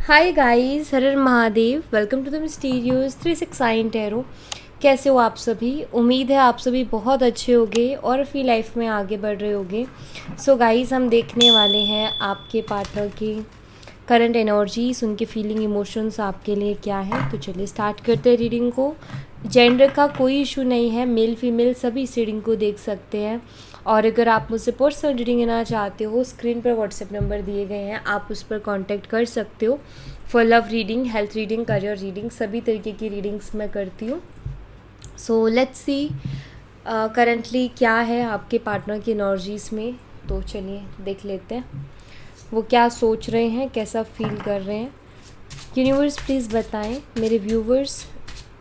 हाय guys, हर हर Mahadev. Welcome to the mysterious 369 tarot. कैसे हो आप सभी? उम्मीद है आप सभी बहुत अच्छे होंगे और अपनी लाइफ में आगे बढ़ रहे होंगे। सो गाइस, हम देखने वाले हैं आपके पार्टनर की करंट एनर्जीज, उनके फीलिंग इमोशंस आपके लिए क्या है। तो चलिए स्टार्ट करते हैं रीडिंग को। जेंडर का कोई इशू नहीं है, मेल फीमेल सभी इस रीडिंग को देख सकते हैं। और अगर आप मुझसे पर्सनल रीडिंग लेना चाहते हो, स्क्रीन पर व्हाट्सएप नंबर दिए गए हैं, आप उस पर कांटेक्ट कर सकते हो। For love reading, health reading, career reading, सभी तरीके की रीडिंग्स मैं करती हूँ। सो लेट्स सी करंटली क्या है आपके पार्टनर की एनर्जीज़ में। तो चलिए देख लेते हैं वो क्या सोच रहे हैं, कैसा फील कर रहे हैं। यूनिवर्स प्लीज़ बताएं मेरे व्यूवर्स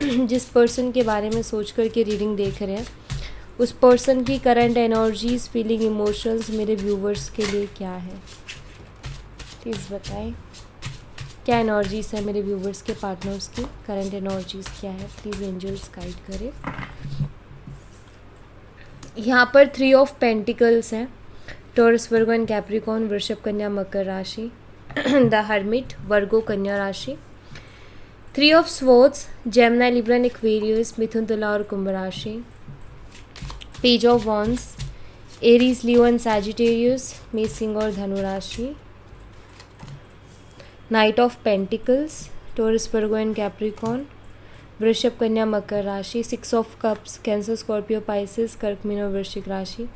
जिस पर्सन के बारे में सोच कर के रीडिंग देख रहे हैं, उस पर्सन की करंट एनर्जीज, फीलिंग, इमोशंस मेरे व्यूवर्स के लिए क्या है। प्लीज़ बताएं क्या एनर्जीज है मेरे व्यूवर्स के पार्टनर्स की, करंट एनर्जीज क्या है। प्लीज़ एंजल्स गाइड करें। यहाँ पर 3 ऑफ पेंटिकल्स हैं। टॉरस, वर्गो एंड कैप्रिकॉर्न, वृषभ, कन्या, मकर राशि। द हर्मिट, वर्गो, कन्या राशि। 3 of swords, Gemini, Libra, Aquarius, मिथुन, तुला और कुंभ राशि। Page of wands, Aries, Leo and Sagittarius, मेष, सिंह और धनु राशि। Knight of pentacles, Taurus, Virgo and Capricorn, वृषभ, कन्या, मकर राशि। 6 of cups, Cancer, Scorpio, Pisces, कर्क, मीन और वृश्चिक राशि।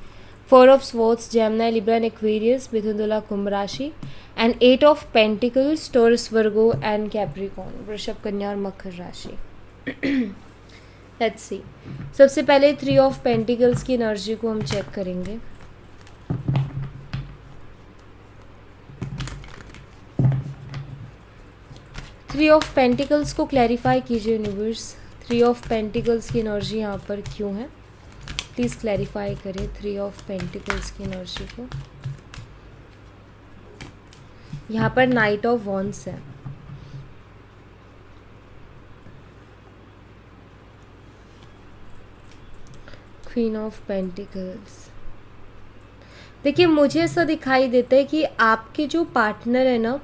4 of swords, Gemini, Libra and Aquarius, मिथुन, तुला, कुंभ राशि। And 8 of pentacles, Taurus, Virgo and Capricorn, वृषभ, कन्या और मकर राशि। Let's see. सबसे पहले 3 ऑफ पेंटिकल्स की एनर्जी को हम चेक करेंगे। थ्री ऑफ पेंटिकल्स को क्लैरिफाई कीजिए यूनिवर्स। 3 ऑफ पेंटिकल्स की एनर्जी यहाँ पर क्यों है, प्लीज़ क्लैरिफाई करें 3 ऑफ पेंटिकल्स की एनर्जी को। यहाँ पर नाइट ऑफ वॉन्ड्स है। Queen of pentacles. देखिए, मुझे ऐसा दिखाई देता है कि आपके जो पार्टनर है ना,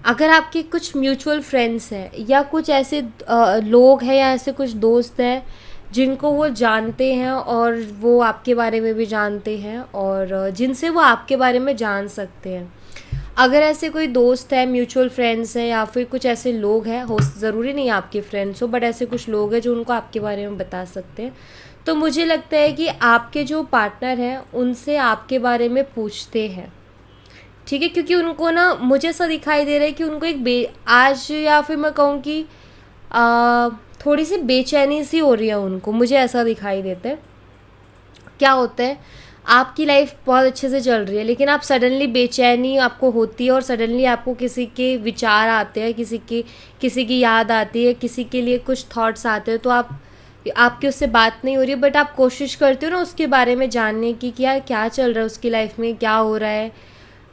अगर आपके कुछ म्यूचुअल फ्रेंड्स हैं या कुछ ऐसे लोग हैं या ऐसे कुछ दोस्त हैं जिनको वो जानते हैं और वो आपके बारे में भी जानते हैं और जिनसे वो आपके बारे में जान सकते हैं। अगर ऐसे कोई दोस्त है, म्यूचुअल फ्रेंड्स हैं या फिर कुछ ऐसे लोग हैं, हो ज़रूरी नहीं आपके फ्रेंड्स हो, बट ऐसे कुछ लोग हैं जो उनको आपके बारे में बता सकते हैं, तो मुझे लगता है कि आपके जो पार्टनर हैं उनसे आपके बारे में पूछते हैं। ठीक है, क्योंकि उनको ना, मुझे ऐसा दिखाई दे रहा है कि उनको एक आज या फिर मैं कहूँ कि थोड़ी सी बेचैनी सी हो रही है उनको, मुझे ऐसा दिखाई देता है। क्या होता है, आपकी लाइफ बहुत अच्छे से चल रही है लेकिन आप सडनली बेचैनी आपको होती है और सडनली आपको किसी के विचार आते हैं, किसी की याद आती है, किसी के लिए कुछ थॉट्स आते हैं, तो आपकी उससे बात नहीं हो रही है, बट आप कोशिश करते हो ना उसके बारे में जानने की कि यार क्या चल रहा है उसकी लाइफ में, क्या हो रहा है,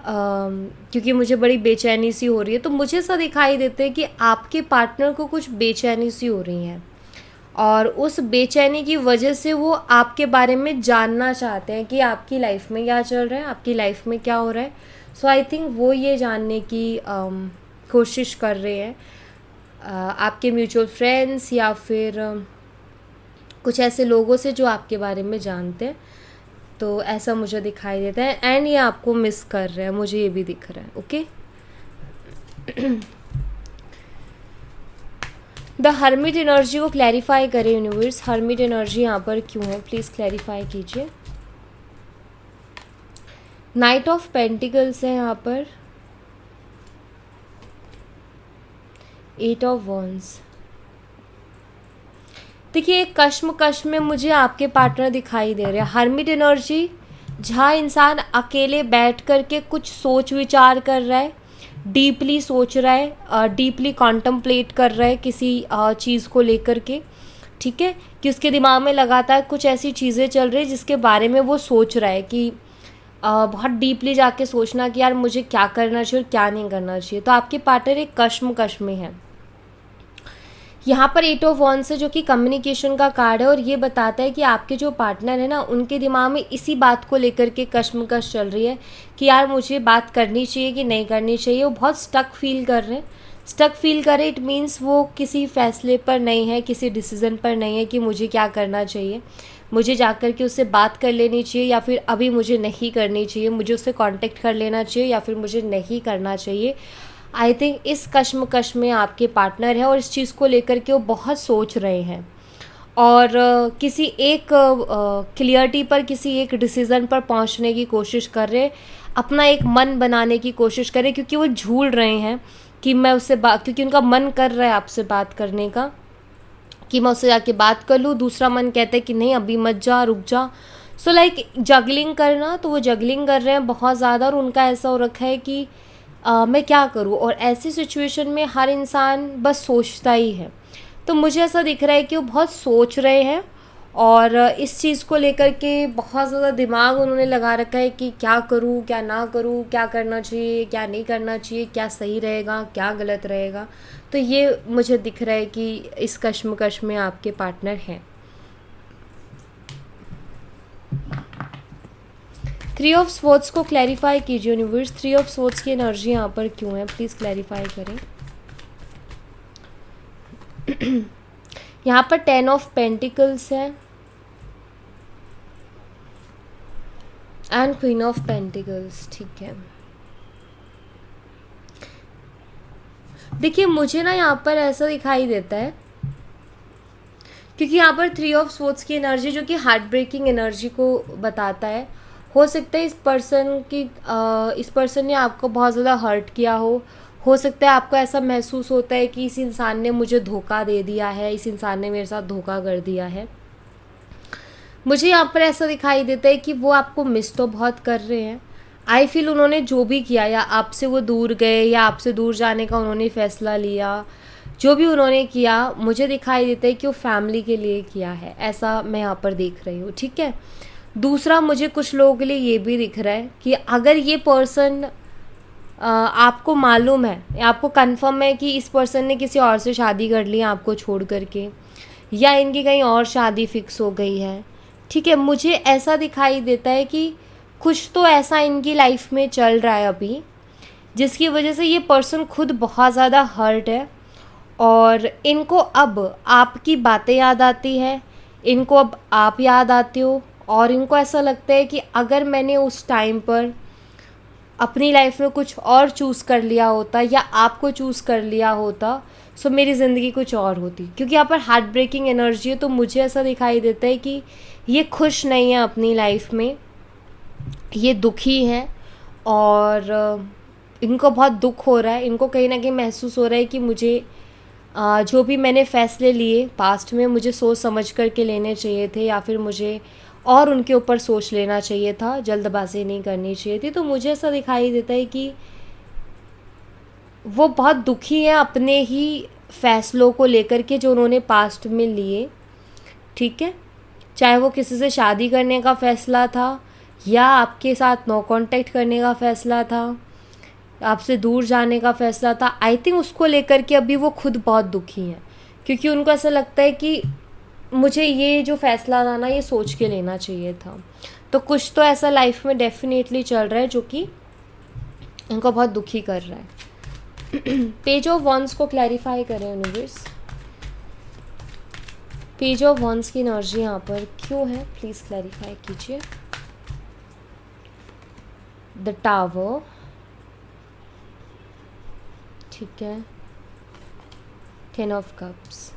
क्योंकि मुझे बड़ी बेचैनी सी हो रही है। तो मुझे ऐसा दिखाई देता है कि आपके पार्टनर को कुछ बेचैनी सी हो रही है और उस बेचैनी की वजह से वो आपके बारे में जानना चाहते हैं कि आपकी लाइफ में क्या चल रहा है, आपकी लाइफ में क्या हो रहा है। सो आई थिंक वो ये जानने की कोशिश कर रहे हैं, आपके म्यूचुअल फ्रेंड्स या फिर कुछ ऐसे लोगों से जो आपके बारे में जानते हैं। तो ऐसा मुझे दिखाई देता है एंड ये आपको मिस कर रहे हैं, मुझे ये भी दिख रहा है। ओके, द हर्मिट एनर्जी को क्लैरिफाई करें यूनिवर्स। हर्मिट एनर्जी यहाँ पर क्यों है, प्लीज़ क्लैरिफाई कीजिए। नाइट ऑफ पेंटिकल्स है यहाँ पर, 8 ऑफ वॉन्ड्स। देखिए, एक कश्मकश में मुझे आपके पार्टनर दिखाई दे रहे हैं। हर्मिट एनर्जी, जहाँ इंसान अकेले बैठ कर के कुछ सोच विचार कर रहा है, डीपली सोच रहा है, डीपली कॉन्टम्पलेट कर रहा है किसी चीज़ को लेकर के। ठीक है, कि उसके दिमाग में लगातार कुछ ऐसी चीज़ें चल रही है जिसके बारे में वो सोच रहा है कि बहुत डीपली जाके सोचना कि यार मुझे क्या करना चाहिए और क्या नहीं करना चाहिए। तो आपके पार्टनर एक कश्मकश में है। यहाँ पर 8 ऑफ वॉन्ड्स है जो कि कम्युनिकेशन का कार्ड है, और ये बताता है कि आपके जो पार्टनर है ना, उनके दिमाग में इसी बात को लेकर के कश्मकश चल रही है कि यार मुझे बात करनी चाहिए कि नहीं करनी चाहिए। वो बहुत स्टक फील कर रहे हैं। स्टक फील करे इट मीन्स वो किसी फैसले पर नहीं है, किसी डिसीज़न पर नहीं है कि मुझे क्या करना चाहिए। मुझे जाकर के उससे बात कर लेनी चाहिए या फिर अभी मुझे नहीं करनी चाहिए, मुझे उससे कांटेक्ट कर लेना चाहिए या फिर मुझे नहीं करना चाहिए। आई थिंक इस कश्मकश में आपके पार्टनर है और इस चीज़ को लेकर के वो बहुत सोच रहे हैं, और किसी एक क्लियरिटी पर, किसी एक डिसीज़न पर पहुंचने की कोशिश कर रहे, अपना एक मन बनाने की कोशिश कर रहे, क्योंकि वो झूल रहे हैं कि मैं उससे बात, क्योंकि उनका मन कर रहा है आपसे बात करने का कि मैं उससे जाके बात कर लूँ, दूसरा मन कहता है कि नहीं अभी मत जा, रुक जा। सो लाइक जगलिंग करना, तो वो जगलिंग कर रहे हैं बहुत ज़्यादा, और उनका ऐसा हो रखा है कि मैं क्या करूँ। और ऐसी सिचुएशन में हर इंसान बस सोचता ही है। तो मुझे ऐसा दिख रहा है कि वो बहुत सोच रहे हैं, और इस चीज़ को लेकर के बहुत ज़्यादा दिमाग उन्होंने लगा रखा है कि क्या करूँ, क्या ना करूँ, क्या करना चाहिए, क्या नहीं करना चाहिए, क्या सही रहेगा, क्या गलत रहेगा। तो ये मुझे दिख रहा है कि इस कश्मकश में आपके पार्टनर हैं। 3 ऑफ स्वॉर्ड्स को क्लैरिफाई कीजिए यूनिवर्स। 3 ऑफ स्वॉर्ड्स की एनर्जी यहाँ पर क्यों है, प्लीज़ क्लैरिफाई करें। यहाँ पर 10 ऑफ पेंटिकल्स है एंड क्वीन ऑफ पेंटिकल्स। ठीक है, देखिए मुझे ना यहाँ पर ऐसा दिखाई देता है, क्योंकि यहाँ पर 3 ऑफ स्वॉर्ड्स की एनर्जी जो कि हार्ट ब्रेकिंग एनर्जी को बताता है। हो सकता है इस पर्सन ने आपको बहुत ज़्यादा हर्ट किया हो सकता है आपको ऐसा महसूस होता है कि इस इंसान ने मुझे धोखा दे दिया है, इस इंसान ने मेरे साथ धोखा कर दिया है। मुझे यहाँ पर ऐसा दिखाई देता है कि वो आपको मिस तो बहुत कर रहे हैं। आई फील उन्होंने जो भी किया, या आपसे वो दूर गए या आपसे दूर जाने का उन्होंने फ़ैसला लिया, जो भी उन्होंने किया, मुझे दिखाई देता है कि वो फैमिली के लिए किया है, ऐसा मैं यहाँ पर देख रही हूँ। ठीक है, दूसरा मुझे कुछ लोगों के लिए ये भी दिख रहा है कि अगर ये पर्सन आपको मालूम है, आपको कंफर्म है कि इस पर्सन ने किसी और से शादी कर ली आपको छोड़ करके, या इनकी कहीं और शादी फिक्स हो गई है। ठीक है, मुझे ऐसा दिखाई देता है कि कुछ तो ऐसा इनकी लाइफ में चल रहा है अभी, जिसकी वजह से ये पर्सन खुद बहुत ज़्यादा हर्ट है, और इनको अब आपकी बातें याद आती है, इनको अब आप याद आते हो, और इनको ऐसा लगता है कि अगर मैंने उस टाइम पर अपनी लाइफ में कुछ और चूज़ कर लिया होता या आपको चूज़ कर लिया होता, सो मेरी ज़िंदगी कुछ और होती। क्योंकि यहाँ पर हार्ट ब्रेकिंग एनर्जी है, तो मुझे ऐसा दिखाई देता है कि ये खुश नहीं है अपनी लाइफ में, ये दुखी है, और इनको बहुत दुख हो रहा है। इनको कहीं ना कहीं महसूस हो रहा है कि मुझे जो भी मैंने फ़ैसले लिए पास्ट में, मुझे सोच समझ कर के लेने चाहिए थे, या फिर मुझे और उनके ऊपर सोच लेना चाहिए था, जल्दबाजी नहीं करनी चाहिए थी। तो मुझे ऐसा दिखाई देता है कि वो बहुत दुखी हैं अपने ही फ़ैसलों को लेकर के जो उन्होंने पास्ट में लिए। ठीक है, चाहे वो किसी से शादी करने का फ़ैसला था, या आपके साथ नो कांटेक्ट करने का फ़ैसला था, आपसे दूर जाने का फ़ैसला था। आई थिंक उसको लेकर के अभी वो खुद बहुत दुखी हैं, क्योंकि उनको ऐसा लगता है कि मुझे ये जो फ़ैसला था ना, ये सोच के लेना चाहिए था। तो कुछ तो ऐसा लाइफ में डेफिनेटली चल रहा है जो कि इनको बहुत दुखी कर रहा है। पेज ऑफ वॉन्ड्स को क्लैरिफाई करें यूनिवर्स। पेज ऑफ वॉन्ड्स की एनर्जी यहाँ पर क्यों है, प्लीज़ क्लैरिफाई कीजिए। द टावर, ठीक है, 10 ऑफ कप्स।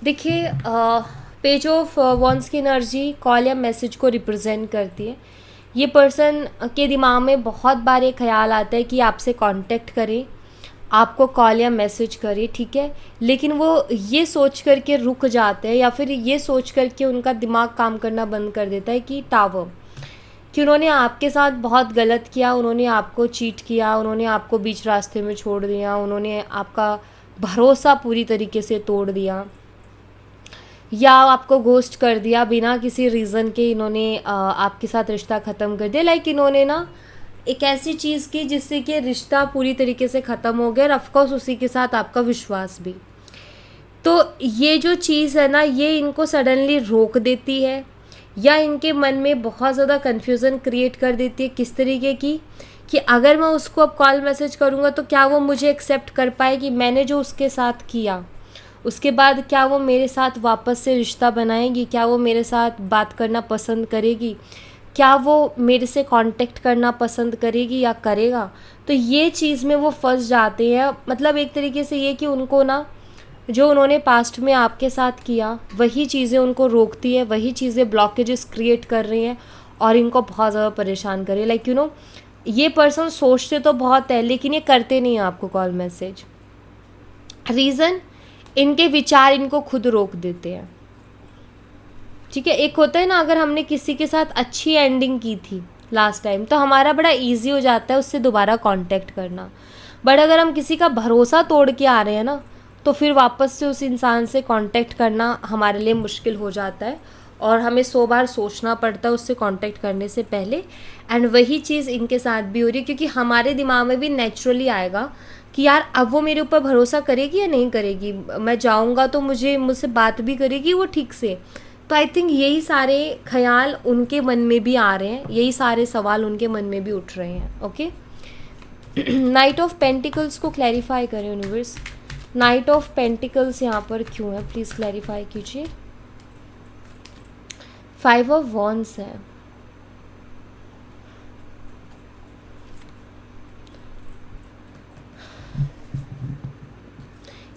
देखिए पेज ऑफ वॉन्ड्स की एनर्जी कॉल या मैसेज को रिप्रेजेंट करती है। ये पर्सन के दिमाग में बहुत बार ये ख्याल आता है कि आपसे कांटेक्ट करें, आपको कॉल या मैसेज करे, ठीक है, लेकिन वो ये सोच करके रुक जाते हैं, या फिर ये सोच करके उनका दिमाग काम करना बंद कर देता है कि टावर, कि उन्होंने आपके साथ बहुत गलत किया, उन्होंने आपको चीट किया, उन्होंने आपको बीच रास्ते में छोड़ दिया, उन्होंने आपका भरोसा पूरी तरीके से तोड़ दिया, या आपको घोस्ट कर दिया बिना किसी रीज़न के। इन्होंने आपके साथ रिश्ता ख़त्म कर दिया। लाइक इन्होंने ना एक ऐसी चीज़ की जिससे कि रिश्ता पूरी तरीके से ख़त्म हो गया और ऑफकोर्स उसी के साथ आपका विश्वास भी। तो ये जो चीज़ है ना, ये इनको सडनली रोक देती है या इनके मन में बहुत ज़्यादा कन्फ्यूज़न क्रिएट कर देती है। किस तरीके की कि अगर मैं उसको अब कॉल मैसेज करूँगा तो क्या वो मुझे एक्सेप्ट कर पाएगी, मैंने जो उसके साथ किया उसके बाद क्या वो मेरे साथ वापस से रिश्ता बनाएगी, क्या वो मेरे साथ बात करना पसंद करेगी, क्या वो मेरे से कांटेक्ट करना पसंद करेगी या करेगा। तो ये चीज़ में वो फंस जाते हैं। मतलब एक तरीके से ये कि उनको ना, जो उन्होंने पास्ट में आपके साथ किया वही चीज़ें उनको रोकती है, वही चीज़ें ब्लॉकेजेस क्रिएट कर रही हैं और इनको बहुत ज़्यादा परेशान कर रही है। लाइक यू नो, ये पर्सन सोचते तो बहुत है लेकिन ये करते नहीं हैं आपको कॉल मैसेज। रीज़न, इनके विचार इनको खुद रोक देते हैं। ठीक है, एक होता है ना, अगर हमने किसी के साथ अच्छी एंडिंग की थी लास्ट टाइम तो हमारा बड़ा इजी हो जाता है उससे दोबारा कांटेक्ट करना। बट अगर हम किसी का भरोसा तोड़ के आ रहे हैं ना, तो फिर वापस से उस इंसान से कांटेक्ट करना हमारे लिए मुश्किल हो जाता है और हमें 100 बार सोचना पड़ता है उससे कांटेक्ट करने से पहले। एंड वही चीज़ इनके साथ भी हो रही है, क्योंकि हमारे दिमाग में भी नेचुरली आएगा कि यार अब वो मेरे ऊपर भरोसा करेगी या नहीं करेगी, मैं जाऊँगा तो मुझसे बात भी करेगी वो ठीक से। तो आई थिंक यही सारे ख्याल उनके मन में भी आ रहे हैं, यही सारे सवाल उनके मन में भी उठ रहे हैं। ओके, नाइट ऑफ पेंटिकल्स को क्लैरिफाई करें यूनिवर्स। नाइट ऑफ पेंटिकल्स यहाँ पर क्यों है, प्लीज़ क्लैरिफाई कीजिए। 5 ऑफ वॉन्ड्स है।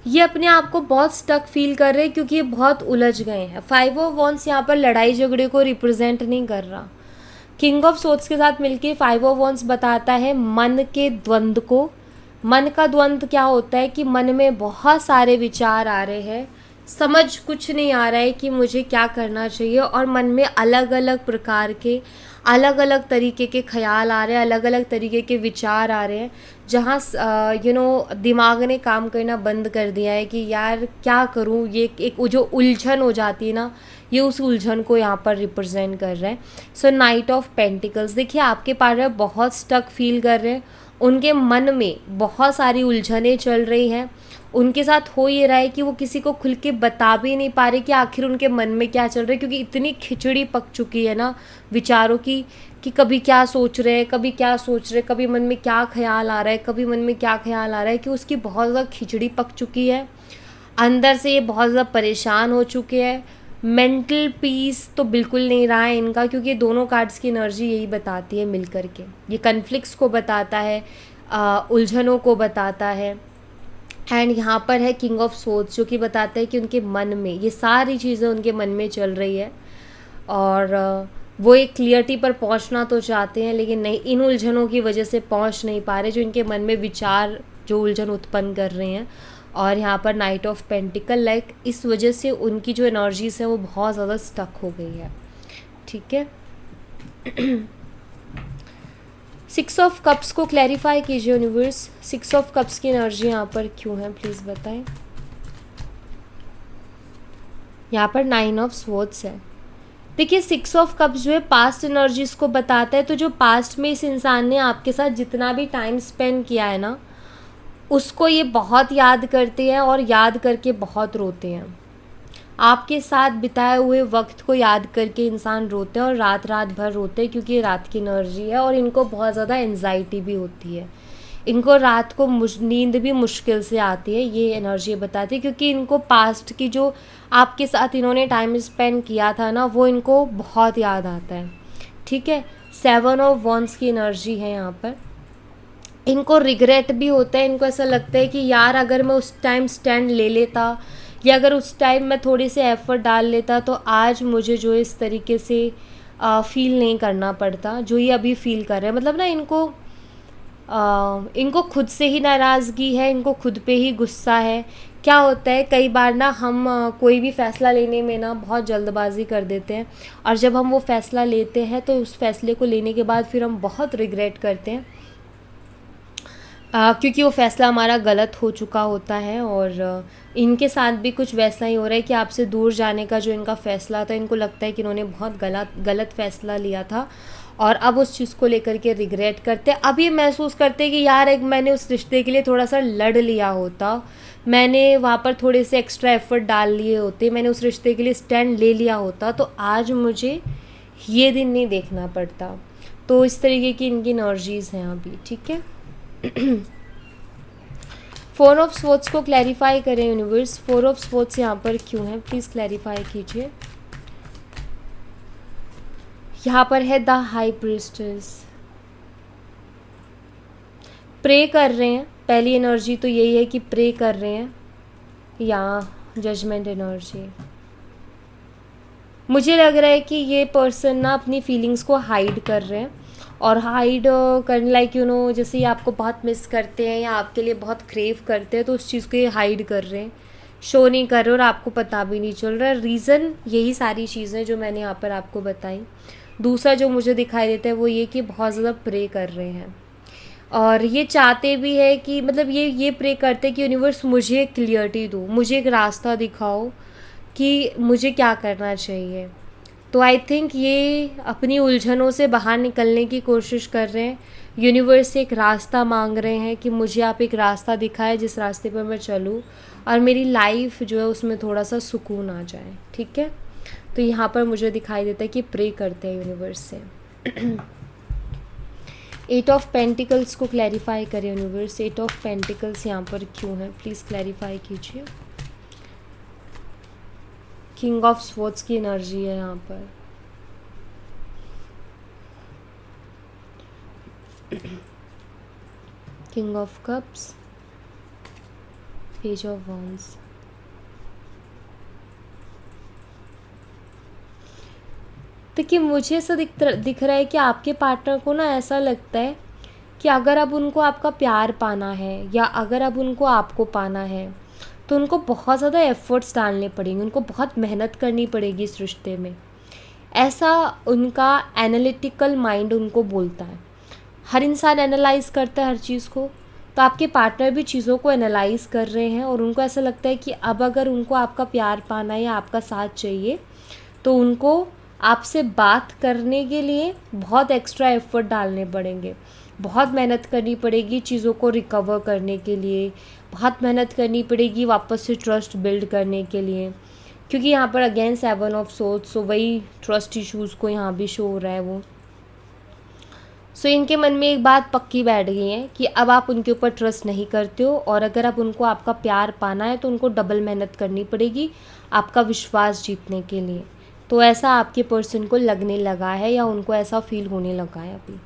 ये अपने आप को बहुत स्टक फील कर रहे हैं क्योंकि ये बहुत उलझ गए हैं। 5 ऑफ वॉन्ड्स यहाँ पर लड़ाई झगड़े को रिप्रेजेंट नहीं कर रहा। किंग ऑफ सोर्ड्स के साथ मिलके 5 ऑफ वॉन्ड्स बताता है मन के द्वंद्व को। मन का द्वंद्व क्या होता है कि मन में बहुत सारे विचार आ रहे हैं, समझ कुछ नहीं आ रहा है कि मुझे क्या करना चाहिए, और मन में अलग अलग प्रकार के अलग अलग तरीके के ख्याल आ रहे हैं, अलग अलग तरीके के विचार आ रहे हैं, जहाँ दिमाग ने काम करना बंद कर दिया है कि यार क्या करूँ। ये एक जो उलझन हो जाती है ना, ये उस उलझन को यहाँ पर रिप्रेजेंट कर रहा है। सो नाइट ऑफ पेंटिकल्स, देखिए आपके पार्टनर बहुत स्टक फील कर रहे हैं, उनके मन में बहुत सारी उलझनें चल रही हैं। उनके साथ हो ये रहा है कि वो किसी को खुल के बता भी नहीं पा रहे कि आखिर उनके मन में क्या चल रहा है, क्योंकि इतनी खिचड़ी पक चुकी है ना विचारों की कि कभी क्या सोच रहे हैं, कभी क्या सोच रहे हैं, कभी मन में क्या ख्याल आ रहा है, कभी मन में क्या ख्याल आ रहा है, कि उसकी बहुत ज़्यादा खिचड़ी पक चुकी है। अंदर से ये बहुत ज़्यादा परेशान हो चुके हैं। मेंटल पीस तो बिल्कुल नहीं रहा है इनका, क्योंकि ये दोनों कार्ड्स की एनर्जी यही बताती है मिल करके। ये कन्फ्लिक्ट्स को बताता है, उलझनों को बताता है। एंड यहाँ पर है किंग ऑफ सोर्ड्स, जो कि बताता है कि उनके मन में ये सारी चीज़ें उनके मन में चल रही है और वो एक क्लियरिटी पर पहुँचना तो चाहते हैं लेकिन नहीं, इन उलझनों की वजह से पहुँच नहीं पा रहे, जो इनके मन में विचार जो उलझन उत्पन्न कर रहे हैं। और यहाँ पर नाइट ऑफ पेंटिकल, लाइक इस वजह से उनकी जो एनर्जीज है वो बहुत ज़्यादा स्टक हो गई है। ठीक है, 6 ऑफ कप्स को क्लैरिफाई कीजिए यूनिवर्स। 6 ऑफ कप्स की एनर्जी यहाँ पर क्यों है, प्लीज़ बताएं। यहाँ पर 9 ऑफ स्वॉर्ड्स है। देखिए 6 ऑफ कप्स जो है पास्ट एनर्जीज को बताता है, तो जो पास्ट में इस इंसान ने आपके साथ जितना भी टाइम स्पेंड किया है ना, उसको ये बहुत याद करते हैं और याद करके बहुत रोते हैं। आपके साथ बिताए हुए वक्त को याद करके इंसान रोते हैं और रात रात भर रोते हैं, क्योंकि ये रात की एनर्जी है और इनको बहुत ज़्यादा एंजाइटी भी होती है। इनको रात को नींद भी मुश्किल से आती है, ये एनर्जी बताती है, क्योंकि इनको पास्ट की जो आपके साथ इन्होंने टाइम स्पेंड किया था ना, वो इनको बहुत याद आता है। ठीक है, 7 ऑफ वॉन्ड्स की एनर्जी है यहाँ पर। इनको रिग्रेट भी होता है, इनको ऐसा लगता है कि यार अगर मैं उस टाइम स्टैंड ले लेता या अगर उस टाइम मैं थोड़ी से एफर्ट डाल लेता तो आज मुझे जो इस तरीके से फील नहीं करना पड़ता जो ये अभी फील कर रहे हैं। मतलब ना इनको खुद से ही नाराज़गी है, इनको खुद पे ही गुस्सा है। क्या होता है कई बार ना हम कोई भी फ़ैसला लेने में ना बहुत जल्दबाजी कर देते हैं, और जब हम वो फ़ैसला लेते हैं तो उस फैसले को लेने के बाद फिर हम बहुत रिग्रेट करते हैं, क्योंकि वो फ़ैसला हमारा गलत हो चुका होता है। और इनके साथ भी कुछ वैसा ही हो रहा है कि आपसे दूर जाने का जो इनका फ़ैसला था, इनको लगता है कि इन्होंने बहुत गलत फ़ैसला लिया था और अब उस चीज़ को लेकर के रिग्रेट करते, अब ये महसूस करते कि यार एक मैंने उस रिश्ते के लिए थोड़ा सा लड़ लिया होता, मैंने वहाँ पर थोड़े से एक्स्ट्रा एफर्ट डाल लिए होते, मैंने उस रिश्ते के लिए स्टैंड ले लिया होता तो आज मुझे ये दिन नहीं देखना पड़ता। तो इस तरीके की इनकी एनर्जीज़ हैं अभी, ठीक है। 4 ऑफ स्वॉर्ड्स को क्लैरिफाई करें यूनिवर्स, 4 ऑफ स्वॉर्ड्स यहाँ पर क्यों है, प्लीज़ क्लैरिफाई कीजिए। यहाँ पर है द हाई प्रीस्टेस, प्रे कर रहे हैं, पहली एनर्जी तो यही है कि प्रे कर रहे हैं, या जजमेंट एनर्जी। मुझे लग रहा है कि ये पर्सन ना अपनी फीलिंग्स को हाइड कर रहे हैं, और हाइड करने लाइक यू नो जैसे ये आपको बहुत मिस करते हैं या आपके लिए बहुत क्रेव करते हैं, तो उस चीज़ को ये हाइड कर रहे हैं, शो नहीं कर रहे और आपको पता भी नहीं चल रहा। रीज़न यही सारी चीज़ें जो मैंने यहाँ पर आपको बताई। दूसरा जो मुझे दिखाई देता है वो ये कि बहुत ज़्यादा प्रे कर रहे हैं, और ये चाहते भी है कि मतलब ये प्रे करते कि यूनिवर्स मुझे क्लियरिटी दो, मुझे एक रास्ता दिखाओ कि मुझे क्या करना चाहिए। तो आई थिंक ये अपनी उलझनों से बाहर निकलने की कोशिश कर रहे हैं, यूनिवर्स से एक रास्ता मांग रहे हैं कि मुझे आप एक रास्ता दिखाएं जिस रास्ते पर मैं चलूँ और मेरी लाइफ जो है उसमें थोड़ा सा सुकून आ जाए, ठीक है। तो यहाँ पर मुझे दिखाई देता है कि प्रे करते हैं यूनिवर्स से। 8 ऑफ पेंटिकल्स को क्लैरिफाई करें यूनिवर्स, 8 ऑफ पेंटिकल्स यहाँ पर क्यों है, प्लीज़ क्लैरिफाई कीजिए। किंग ऑफ स्वॉर्ड्स की एनर्जी है यहाँ पर। King of cups, page of wands. देखिए मुझे ऐसा दिख रहा है कि आपके पार्टनर को ना ऐसा लगता है कि अगर अब उनको आपका प्यार पाना है या अगर अब उनको आपको पाना है तो उनको बहुत ज़्यादा एफ़र्ट्स डालने पड़ेंगे, उनको बहुत मेहनत करनी पड़ेगी इस रिश्ते में। ऐसा उनका एनालिटिकल माइंड उनको बोलता है। हर इंसान एनालाइज़ करता है हर चीज़ को, तो आपके पार्टनर भी चीज़ों को एनालाइज़ कर रहे हैं और उनको ऐसा लगता है कि अब अगर उनको आपका प्यार पाना है या आपका साथ चाहिए तो उनको आपसे बात करने के लिए बहुत एक्स्ट्रा एफ़र्ट डालने पड़ेंगे, बहुत मेहनत करनी पड़ेगी चीज़ों को रिकवर करने के लिए, बहुत मेहनत करनी पड़ेगी वापस से ट्रस्ट बिल्ड करने के लिए, क्योंकि यहाँ पर अगेन 7 ऑफ सोर्ड्स, सो वही ट्रस्ट इश्यूज़ को यहाँ भी शो हो रहा है वो। सो इनके मन में एक बात पक्की बैठ गई है कि अब आप उनके ऊपर ट्रस्ट नहीं करते हो, और अगर अब उनको आपका प्यार पाना है तो उनको डबल मेहनत करनी पड़ेगी आपका विश्वास जीतने के लिए। तो ऐसा आपके पर्सन को लगने लगा है या उनको ऐसा फील होने लगा है अभी,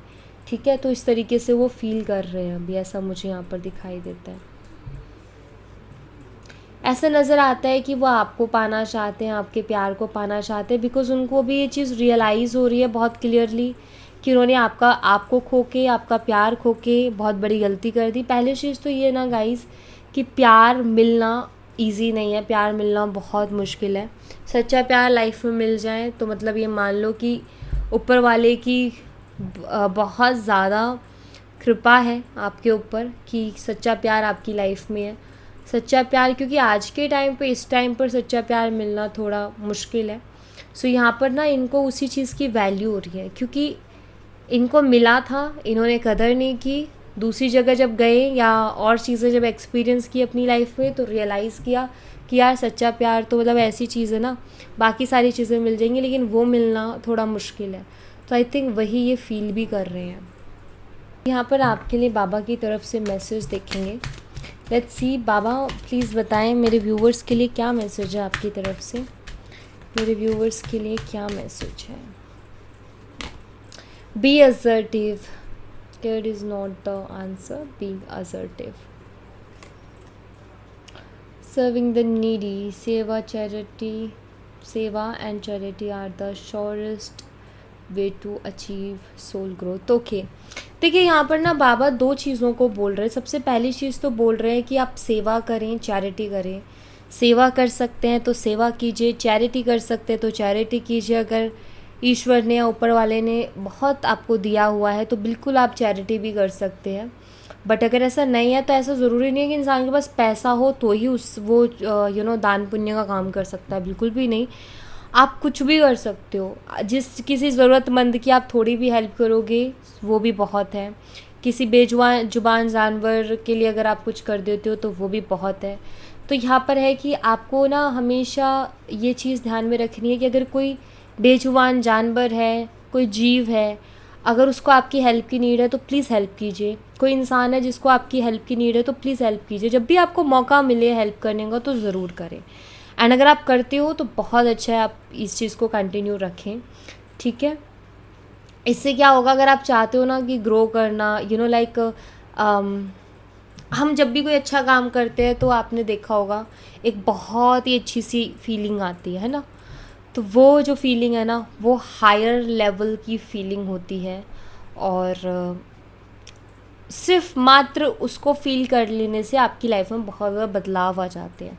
ठीक है। तो इस तरीके से वो फील कर रहे हैं अभी, ऐसा मुझे यहाँ पर दिखाई देता है। ऐसा नज़र आता है कि वो आपको पाना चाहते हैं, आपके प्यार को पाना चाहते हैं, बिकॉज़ उनको भी ये चीज़ रियलाइज़ हो रही है बहुत क्लियरली कि उन्होंने आपको खो के, आपका प्यार खो के बहुत बड़ी गलती कर दी। पहली चीज़ तो ये ना गाइज़ कि प्यार मिलना ईज़ी नहीं है, प्यार मिलना बहुत मुश्किल है। सच्चा प्यार लाइफ में मिल जाए तो मतलब ये मान लो कि ऊपर वाले की बहुत ज़्यादा कृपा है आपके ऊपर कि सच्चा प्यार आपकी लाइफ में है। सच्चा प्यार, क्योंकि आज के टाइम पे, इस टाइम पर सच्चा प्यार मिलना थोड़ा मुश्किल है। सो यहाँ पर ना इनको उसी चीज़ की वैल्यू हो रही है, क्योंकि इनको मिला था, इन्होंने कदर नहीं की। दूसरी जगह जब गए या और चीज़ें जब एक्सपीरियंस की अपनी लाइफ में तो रियलाइज़ किया कि यार सच्चा प्यार तो मतलब ऐसी चीज़ है ना, बाकी सारी चीज़ें मिल जाएंगी लेकिन वो मिलना थोड़ा मुश्किल है। तो आई थिंक वही ये फील भी कर रहे हैं। यहाँ पर आपके लिए बाबा की तरफ से मैसेज देखेंगे। लेट्स सी, बाबा प्लीज़ बताएं मेरे व्यूवर्स के लिए क्या मैसेज है आपकी तरफ से, मेरे व्यूवर्स के लिए क्या मैसेज है। Be assertive, scared is not the answer, being assertive. Serving the needy, seva and charity are the surest way to achieve soul growth. Okay, देखिए यहाँ पर ना बाबा दो चीज़ों को बोल रहे हैं। सबसे पहली चीज़ तो बोल रहे हैं कि आप सेवा करें, चैरिटी करें। सेवा कर सकते हैं तो सेवा कीजिए, चैरिटी कर सकते हैं तो चैरिटी कीजिए। अगर ईश्वर ने या ऊपर वाले ने बहुत आपको दिया हुआ है तो बिल्कुल आप चैरिटी भी कर सकते हैं। बट अगर ऐसा नहीं है तो ऐसा ज़रूरी नहीं है कि इंसान के पास पैसा हो तो ही वो दान पुण्य का काम कर सकता है, बिल्कुल भी नहीं। आप कुछ भी कर सकते हो। जिस किसी ज़रूरतमंद की आप थोड़ी भी हेल्प करोगे वो भी बहुत है। किसी जुबान जानवर के लिए अगर आप कुछ कर देते हो तो वो भी बहुत है। तो यहाँ पर है कि आपको ना हमेशा ये चीज़ ध्यान में रखनी है कि अगर कोई बेजुबान जानवर है, कोई जीव है, अगर उसको आपकी हेल्प की नीड है तो प्लीज़ हेल्प कीजिए। कोई इंसान है जिसको आपकी हेल्प की नीड है तो प्लीज़ हेल्प कीजिए। जब भी आपको मौका मिले हेल्प करने का तो ज़रूर करें। एंड अगर आप करते हो तो बहुत अच्छा है, आप इस चीज़ को कंटिन्यू रखें, ठीक है। इससे क्या होगा, अगर आप चाहते हो ना कि ग्रो करना, लाइक हम जब भी कोई अच्छा काम करते हैं तो आपने देखा होगा एक बहुत ही अच्छी सी फीलिंग आती है ना। तो वो जो फीलिंग है ना वो हायर लेवल की फीलिंग होती है। और सिर्फ मात्र उसको फील कर लेने से आपकी लाइफ में बहुत ज़्यादा बदलाव आ जाते हैं,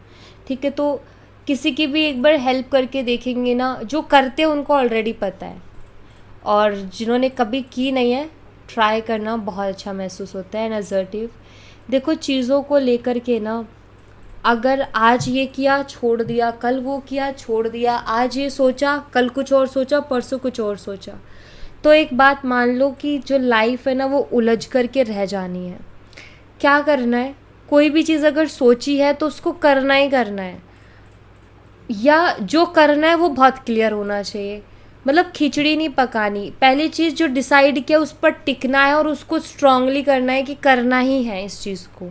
ठीक है। तो किसी की भी एक बार हेल्प करके देखेंगे ना, जो करते हैं उनको ऑलरेडी पता है, और जिन्होंने कभी की नहीं है ट्राई करना बहुत अच्छा महसूस होता है। एंड असर्टिव देखो, चीज़ों को लेकर के ना, अगर आज ये किया छोड़ दिया, कल वो किया छोड़ दिया, आज ये सोचा कल कुछ और सोचा, परसों कुछ और सोचा, तो एक बात मान लो कि जो लाइफ है ना वो उलझ करके रह जानी है। क्या करना है, कोई भी चीज़ अगर सोची है तो उसको करना ही करना है, या जो करना है वो बहुत क्लियर होना चाहिए। मतलब खिचड़ी नहीं पकानी, पहली चीज़ जो डिसाइड किया उस पर टिकना है और उसको स्ट्रांगली करना है कि करना ही है इस चीज़ को।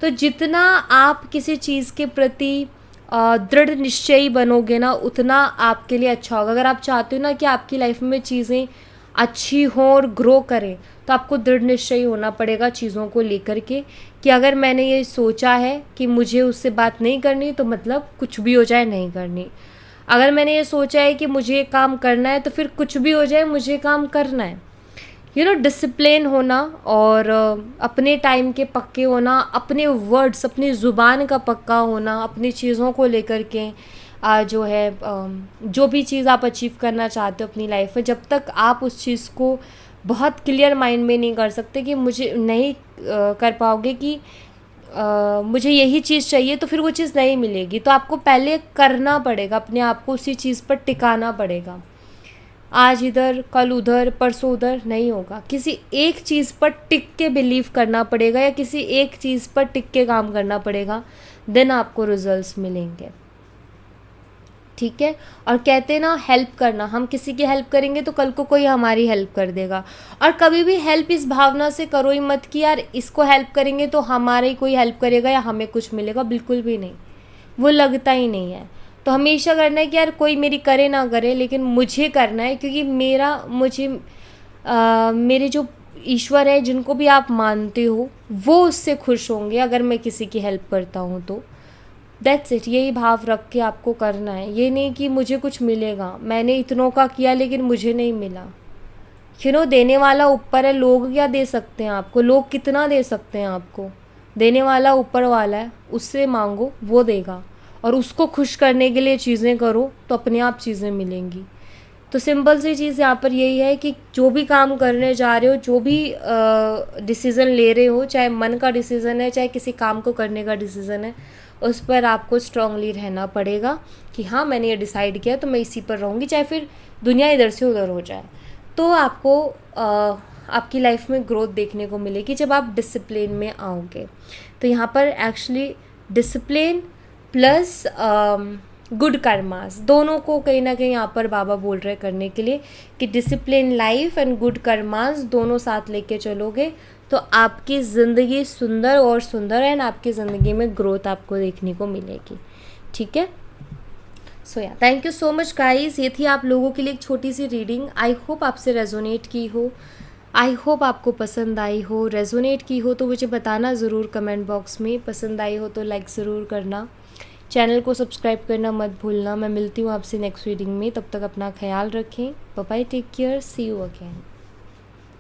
तो जितना आप किसी चीज़ के प्रति दृढ़ निश्चयी बनोगे ना, उतना आपके लिए अच्छा होगा। अगर आप चाहते हो ना कि आपकी लाइफ में चीज़ें अच्छी हों और ग्रो करें, तो आपको दृढ़ निश्चयी होना पड़ेगा चीज़ों को लेकर के, कि अगर मैंने ये सोचा है कि मुझे उससे बात नहीं करनी तो मतलब कुछ भी हो जाए नहीं करनी। अगर मैंने ये सोचा है कि मुझे ये काम करना है तो फिर कुछ भी हो जाए मुझे काम करना है। डिसिप्लिन होना और अपने टाइम के पक्के होना, अपने वर्ड्स, अपनी ज़ुबान का पक्का होना, अपनी चीज़ों को लेकर के जो है जो भी चीज़ आप अचीव करना चाहते हो अपनी लाइफ में, जब तक आप उस चीज़ को बहुत क्लियर माइंड में नहीं कर सकते कि मुझे नहीं कर पाओगे कि मुझे यही चीज़ चाहिए, तो फिर वो चीज़ नहीं मिलेगी। तो आपको पहले करना पड़ेगा, अपने आप को उसी चीज़ पर टिकाना पड़ेगा। आज इधर कल उधर परसों उधर नहीं होगा, किसी एक चीज़ पर टिक के बिलीव करना पड़ेगा, या किसी एक चीज़ पर टिक के काम करना पड़ेगा, देन आपको रिजल्ट्स मिलेंगे, ठीक है। और कहते हैं ना, हेल्प करना, हम किसी की हेल्प करेंगे तो कल को कोई हमारी हेल्प कर देगा। और कभी भी हेल्प इस भावना से करो ही मत कि यार इसको हेल्प करेंगे तो हमारी कोई हेल्प करेगा या हमें कुछ मिलेगा, बिल्कुल भी नहीं, वो लगता ही नहीं है। तो हमेशा करना है कि यार कोई मेरी करे ना करे, लेकिन मुझे करना है, क्योंकि मेरे जो ईश्वर है, जिनको भी आप मानते हो, वो उससे खुश होंगे अगर मैं किसी की हेल्प करता हूँ तो। दैट्स इट, यही भाव रख के आपको करना है। ये नहीं कि मुझे कुछ मिलेगा, मैंने इतनों का किया लेकिन मुझे नहीं मिला। देने वाला ऊपर है, लोग क्या दे सकते हैं आपको, लोग कितना दे सकते हैं आपको। देने वाला ऊपर वाला है, उससे मांगो वो देगा, और उसको खुश करने के लिए चीज़ें करो तो अपने आप चीज़ें मिलेंगी। तो सिंपल सी चीज़ यहाँ पर यही है कि जो भी काम करने जा रहे हो, जो भी डिसीज़न ले रहे हो, चाहे मन का डिसीज़न है चाहे किसी काम को करने का डिसीज़न है, उस पर आपको स्ट्रांगली रहना पड़ेगा कि हाँ मैंने ये डिसाइड किया तो मैं इसी पर रहूँगी, चाहे फिर दुनिया इधर से उधर हो जाए। तो आपको आपकी लाइफ में ग्रोथ देखने को मिलेगी जब आप डिसिप्लिन में आओगे। तो यहाँ पर actually discipline plus good karmas, दोनों को कहीं ना कहीं यहाँ पर बाबा बोल रहे करने के लिए कि discipline life and good karmas दोनों साथ लेके चलोगे तो आपकी ज़िंदगी सुंदर और सुंदर है, एंड आपकी ज़िंदगी में ग्रोथ आपको देखने को मिलेगी, ठीक है। सो या thank you so much guys, ये थी आप लोगों के लिए एक छोटी सी रीडिंग। आई होप आपसे रेजोनेट की हो, आई होप आपको पसंद आई हो। रेजोनेट की हो तो मुझे बताना ज़रूर कमेंट बॉक्स में, पसंद आई हो तो लाइक ज़रूर करना, चैनल को सब्सक्राइब करना मत भूलना। मैं मिलती हूँ आपसे नेक्स्ट रीडिंग में, तब तक अपना ख्याल रखें। Bye bye, take care, see you again.